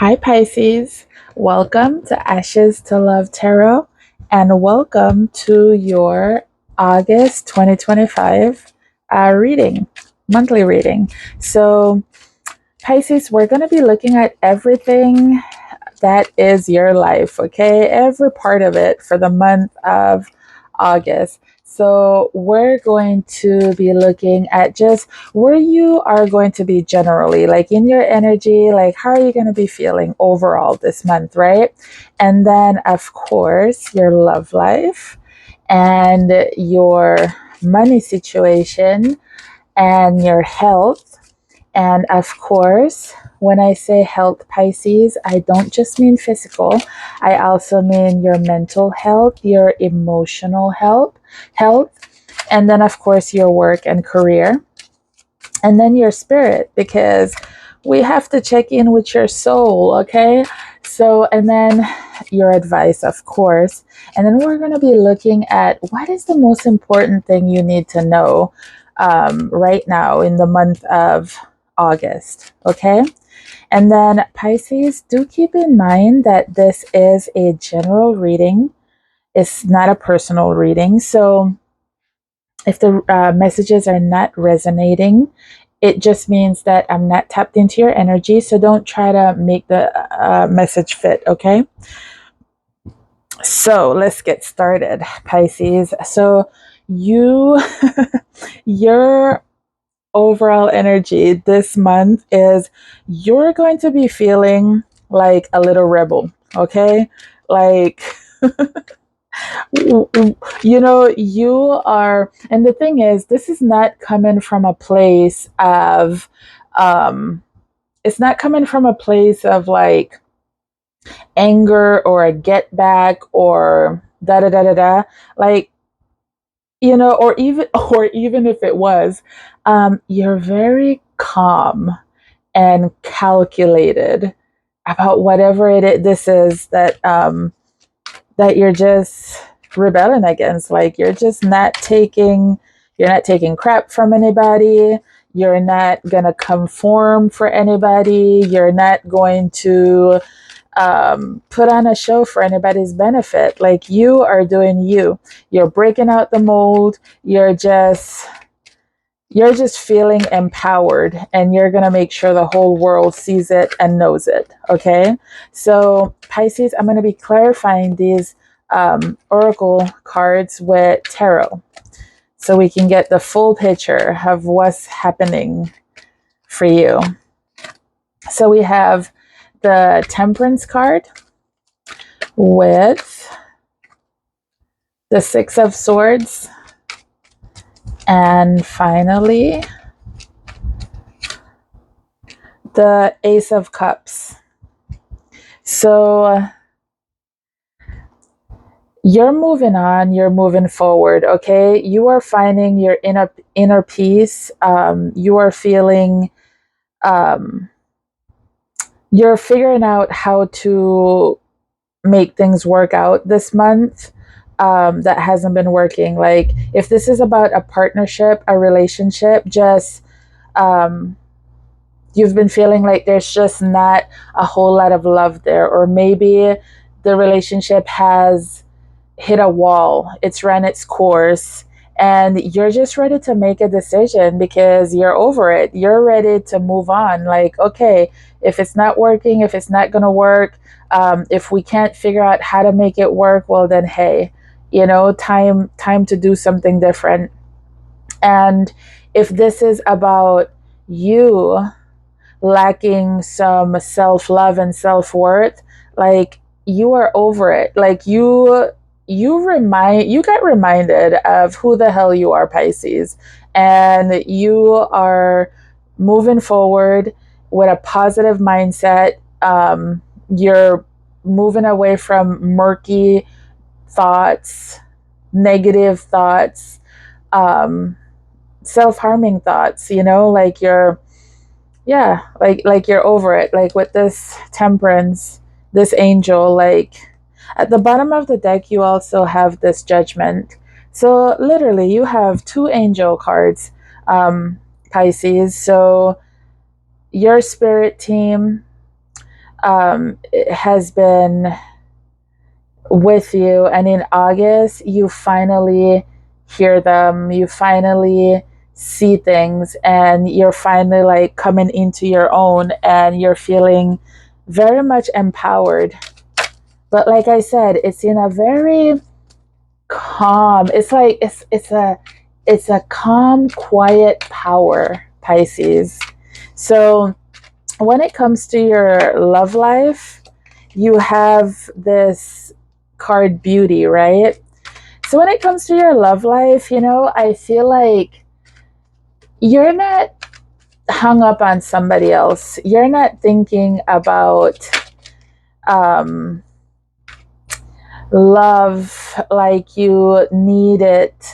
Hi Pisces, welcome to Ashestolovetarot and welcome to your August 2025 monthly reading. So Pisces, we're going to be looking at everything that is your life, okay? Every part of it for the month of August. So we're going to be looking at just where you are going to be generally, like in your energy, like how are you going to be feeling overall this month, right? And then, of course, your love life and your money situation and your health. And of course, when I say health, Pisces, I don't just mean physical. I also mean your mental health, your emotional health, and then of course your work and career, and then your spirit, because we have to check in with your soul, okay? So, and then your advice, of course. And then we're going to be looking at what is the most important thing you need to know right now in the month of August, okay? And then Pisces, do keep in mind that this is a general reading. It's not a personal reading. So if the messages are not resonating, it just means that I'm not tapped into your energy. So don't try to make the message fit, okay? So let's get started, Pisces. So your overall energy this month is you're going to be feeling like a little rebel, okay? Like, you are, and the thing is, this is not coming from a place of, it's not coming from a place of like anger or a get back or da da da da da. Like, or even if it was, you're very calm and calculated about whatever this is that you're just rebelling against. Like you're not taking crap from anybody. You're not gonna conform for anybody. You're not going to put on a show for anybody's benefit. Like you are doing you. You're breaking out the mold. You're just feeling empowered, and you're going to make sure the whole world sees it and knows it. Okay. So Pisces, I'm going to be clarifying these oracle cards with tarot so we can get the full picture of what's happening for you. So we have the Temperance card with the Six of Swords, and finally the Ace of Cups. So you're moving on, you're moving forward, okay? You are finding your inner peace. You are feeling, you're figuring out how to make things work out this month. That hasn't been working. Like if this is about a partnership, a relationship, just you've been feeling like there's just not a whole lot of love there, or maybe the relationship has hit a wall, it's run its course, and you're just ready to make a decision because you're over it. You're ready to move on. Like, okay, if it's not working, if it's not going to work, if we can't figure out how to make it work, well then, hey, time to do something different. And if this is about you lacking some self-love and self-worth, like you are over it. Like you got reminded of who the hell you are, Pisces, and you are moving forward with a positive mindset. You're moving away from murky thoughts, negative thoughts, um, self-harming thoughts, like like you're over it. Like with this Temperance, this angel, like at the bottom of the deck you also have this Judgment. So literally you have two angel cards, Pisces. So your spirit team, has been with you, and in August you finally hear them, you finally see things, and you're finally like coming into your own, and you're feeling very much empowered. But like I said, it's in a very calm, it's like it's a calm, quiet power, Pisces. So when it comes to your love life, you have this card beauty, right? So when it comes to your love life, I feel like you're not hung up on somebody else. You're not thinking about um, love like you need it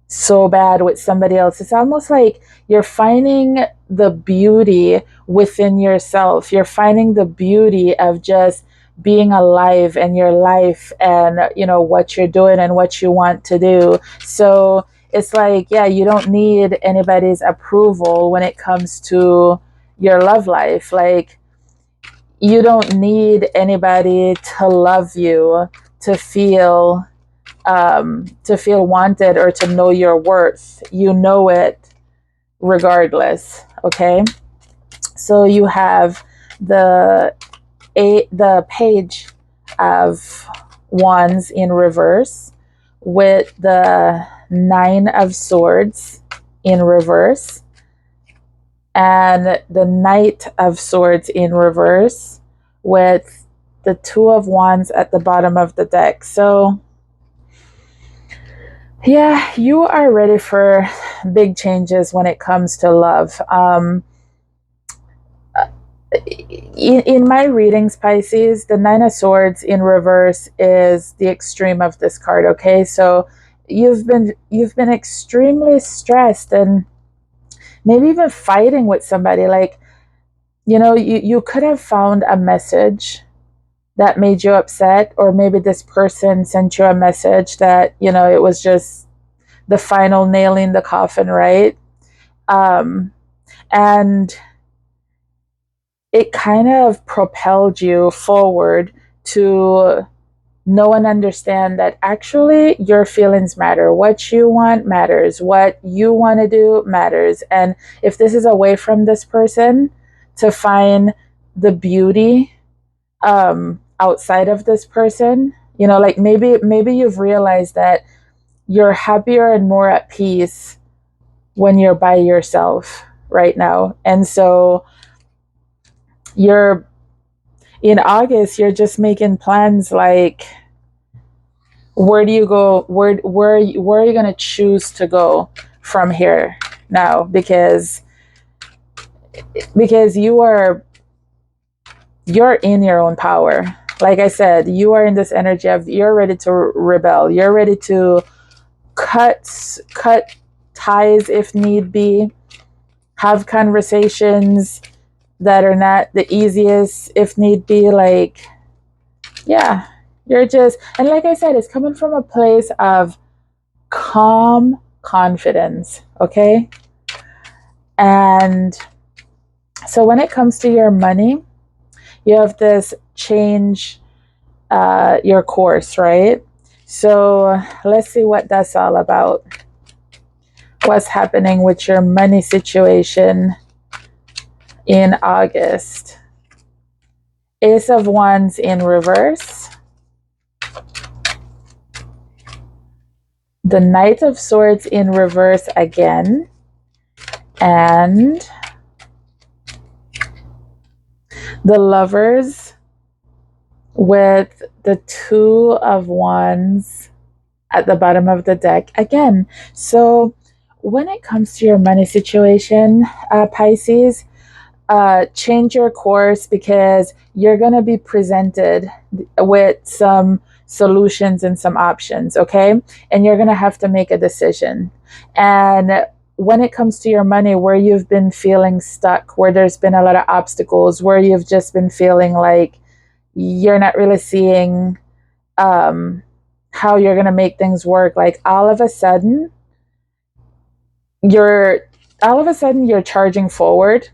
so bad with somebody else. It's almost like you're finding the beauty within yourself. You're finding the beauty of just being alive in your life, and what you're doing and what you want to do. So it's like, yeah, you don't need anybody's approval when it comes to your love life. Like, you don't need anybody to love you, to feel wanted, or to know your worth. You know it regardless. Okay, so you have the the page of wands in reverse, with the 9 of swords in reverse, and the knight of swords in reverse, with the 2 of wands at the bottom of the deck. So yeah, you are ready for big changes when it comes to love. In my readings, Pisces, the 9 of swords in reverse is the extreme of this card. Okay, so you've been extremely stressed, and maybe even fighting with somebody. Like, you could have found a message that made you upset, or maybe this person sent you a message that it was just the final nail in the coffin, right? Um, and it kind of propelled you forward to know and understand that actually your feelings matter. What you want matters. What you want to do matters. And if this is away from this person, to find the beauty outside of this person, like maybe you've realized that you're happier and more at peace when you're by yourself right now. And so you're in August, you're just making plans like, where do you go? Where are you going to choose to go from here now? Because you're in your own power. Like I said, you are in this energy of, you're ready to rebel. You're ready to cut ties if need be, have conversations that are not the easiest if need be. Like, yeah, you're just, and like I said, it's coming from a place of calm confidence. Okay, and so when it comes to your money, you have this change your course, right? So let's see what that's all about. What's happening with your money situation in August? Ace of Wands in reverse, the Knight of Swords in reverse again, and the Lovers with the 2 of Wands at the bottom of the deck again. So when it comes to your money situation, Pisces, change your course, because you're going to be presented with some solutions and some options. Okay, and you're going to have to make a decision. And when it comes to your money, where you've been feeling stuck, where there's been a lot of obstacles, where you've just been feeling like you're not really seeing how you're going to make things work, like all of a sudden you're charging forward,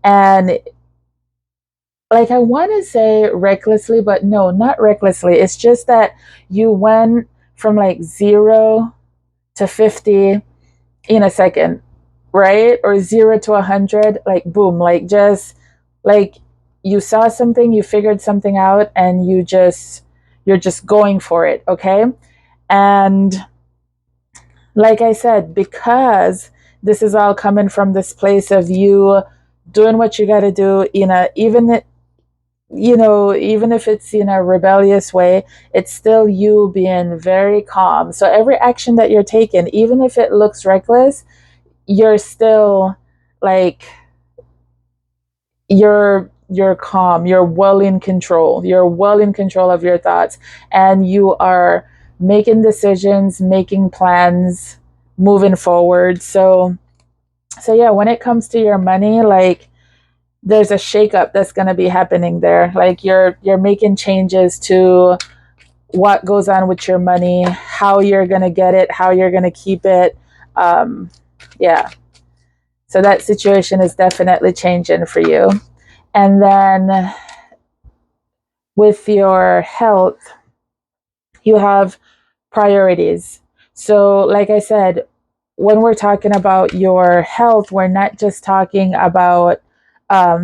and like, I want to say recklessly, but no, not recklessly. It's just that you went from like 0 to 50 in a second, right? Or 0 to 100, like boom, like just like you saw something, you figured something out, and you're just going for it, okay? And like I said, because this is all coming from this place of you doing what you got to do in a, even, you know, even if it's in a rebellious way, it's still you being very calm. So every action that you're taking, even if it looks reckless, you're still like, you're calm, you're well in control, you're well in control of your thoughts, and you are making decisions, making plans, moving forward. So yeah, when it comes to your money, like, there's a shakeup that's going to be happening there. Like, you're making changes to what goes on with your money, how you're going to get it, how you're going to keep it. Yeah, so that situation is definitely changing for you. And then with your health, you have priorities. So, like I said, when we're talking about your health, we're not just talking about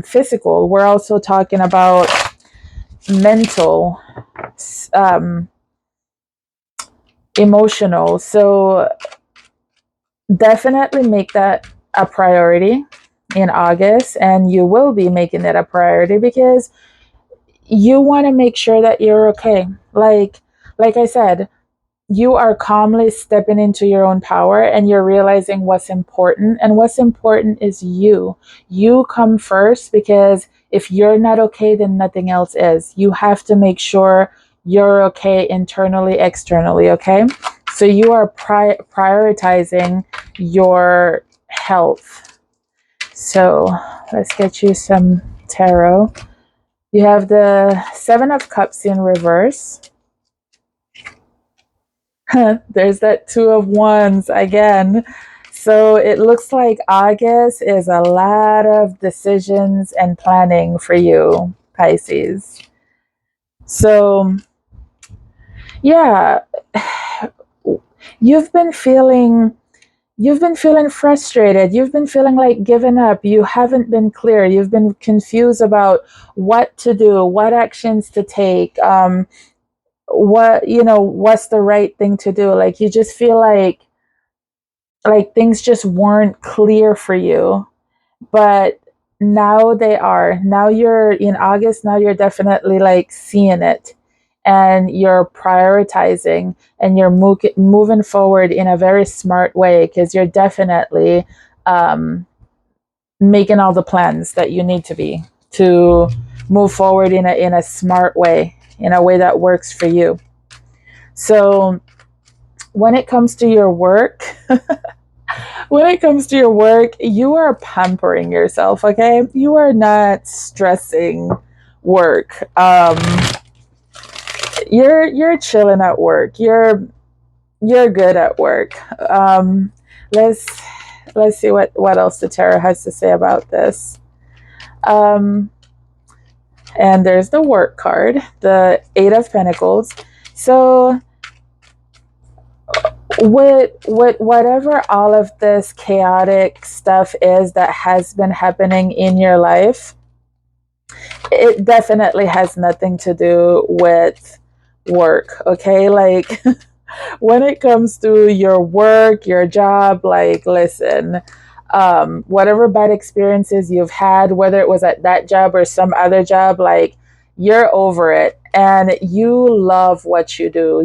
physical, we're also talking about mental, um, emotional. So, definitely make that a priority in August, and you will be making it a priority because you want to make sure that you're okay. Like I said, you are calmly stepping into your own power, and you're realizing what's important, and what's important is you come first, because if you're not okay, then nothing else is. You have to make sure you're okay internally, externally, okay? So you are prioritizing your health. So let's get you some tarot. You have the Seven of Cups in reverse. There's that Two of Wands again. So it looks like August is a lot of decisions and planning for you, Pisces. So, yeah, you've been feeling frustrated. You've been feeling like giving up. You haven't been clear. You've been confused about what to do, what actions to take, what's the right thing to do. Like, you just feel like things just weren't clear for you, but now they are. Now you're in August. Now you're definitely like seeing it, and you're prioritizing, and you're moving forward in a very smart way, because you're definitely making all the plans that you need to move forward in a smart way, in a way that works for you. So when it comes to your work, you are pampering yourself, okay? You are not stressing work. You're chilling at work. You're good at work. Let's see what else the tarot has to say about this. Um, and there's the work card, the Eight of Pentacles. So with whatever all of this chaotic stuff is that has been happening in your life, it definitely has nothing to do with work, okay? Like, when it comes to your work, your job, like, listen, whatever bad experiences you've had, whether it was at that job or some other job, like, you're over it, and you love what you do.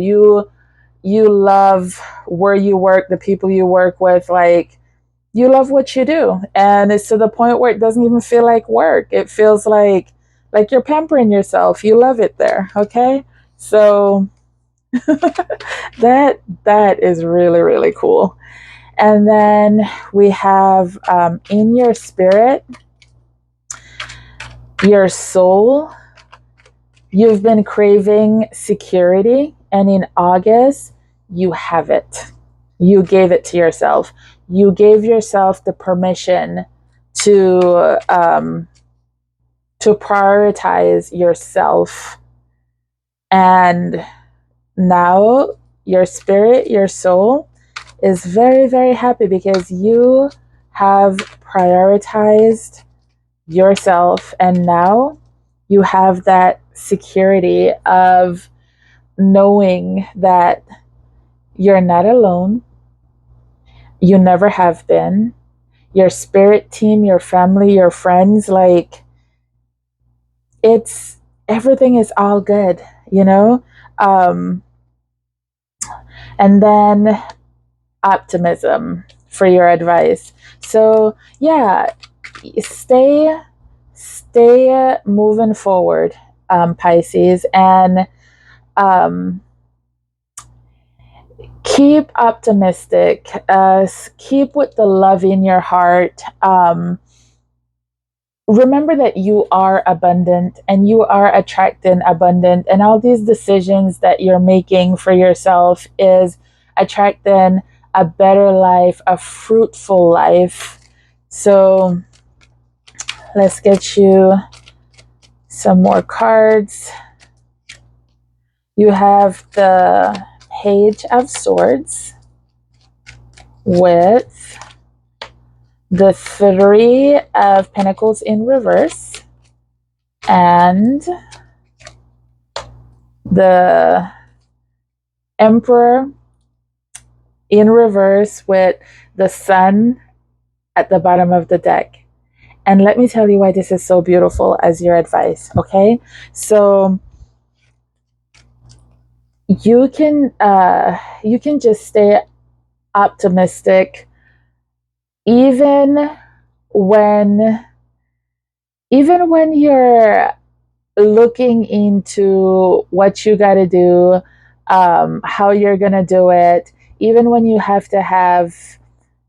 You love where you work, the people you work with, like, you love what you do, and it's to the point where it doesn't even feel like work. It feels like you're pampering yourself. You love it there, okay? So that is really, really cool. And then we have, in your spirit, your soul, you've been craving security, and in August you have it. You gave it to yourself. You gave yourself the permission to to prioritize yourself. And now your spirit, your soul is very, very happy because you have prioritized yourself, and now you have that security of knowing that you're not alone. You never have been. Your spirit team, your family, your friends, like, it's everything is all good, you know? Um, and then optimism for your advice. So, yeah, stay moving forward, Pisces, and um, keep optimistic. Keep with the love in your heart. Remember that you are abundant and you are attracting abundant, and all these decisions that you're making for yourself is attracting a better life, a fruitful life. So let's get you some more cards. You have the Page of Swords with the Three of Pentacles in reverse and the Emperor in reverse with the Sun at the bottom of the deck. And let me tell you why this is so beautiful as your advice, okay? So you can just stay optimistic even when you're looking into what you got to do, how you're going to do it, even when you have to have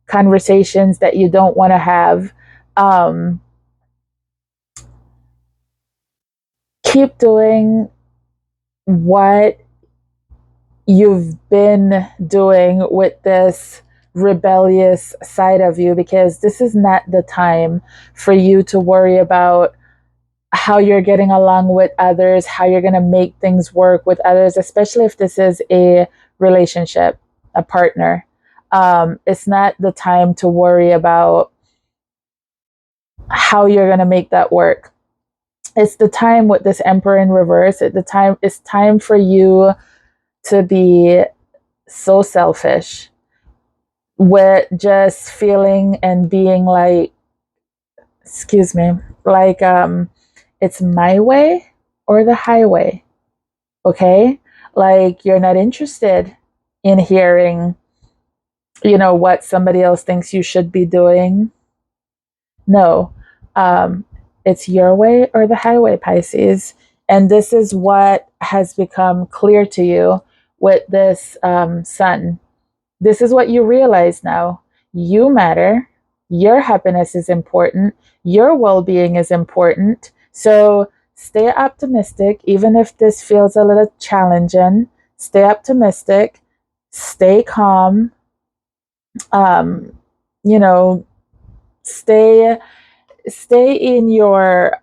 conversations that you don't want to have. um, Keep doing what you've been doing with this rebellious side of you, because this is not the time for you to worry about how you're getting along with others, how you're going to make things work with others, especially if this is a relationship, a partner. It's not the time to worry about how you're going to make that work. It's the time with this Emperor in reverse. It's time for you to be so selfish with just feeling and being like, excuse me, like, it's my way or the highway. Okay, like, you're not interested in hearing, what somebody else thinks you should be doing. No, um, it's your way or the highway, Pisces. And this is what has become clear to you with this Sun. This is what you realize now. You matter. Your happiness is important. Your well being is important. So stay optimistic, even if this feels a little challenging. Stay optimistic, stay calm, um, you know, stay in your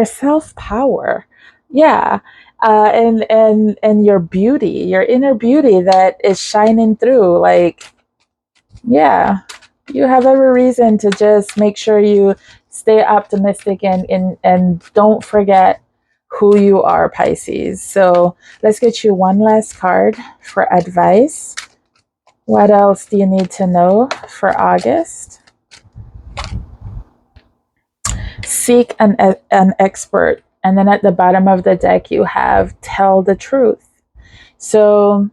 self power. Yeah. And your beauty, your inner beauty that is shining through. Like, yeah, you have every reason to just make sure you stay optimistic and don't forget who you are, Pisces. So let's get you one last card for advice. What else do you need to know for August? Seek an expert. And then at the bottom of the deck, you have tell the truth. So,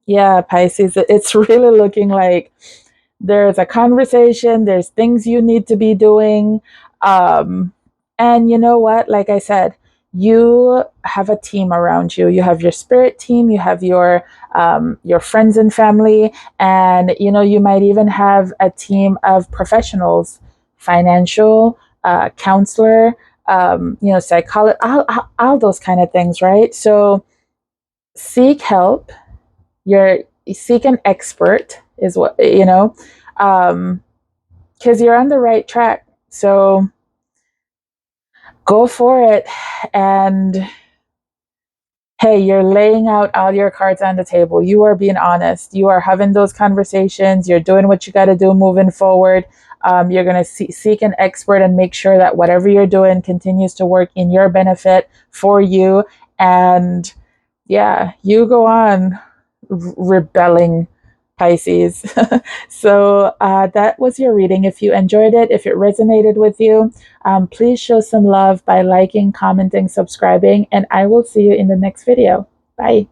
yeah, Pisces, it's really looking like there's a conversation, there's things you need to be doing. Um, and you know what? Like I said, you have a team around you. You have your spirit team, you have your friends and family, and you might even have a team of professionals, financial, counselor, psychologist, all those kind of things, right? So seek help. You're seek an expert is what because you're on the right track. So go for it. And hey, you're laying out all your cards on the table. You are being honest. You are having those conversations. You're doing what you got to do moving forward. You're going to seek an expert and make sure that whatever you're doing continues to work in your benefit for you. And yeah, you go on rebelling, Pisces. So that was your reading. If you enjoyed it, if it resonated with you, please show some love by liking, commenting, subscribing, and I will see you in the next video. Bye.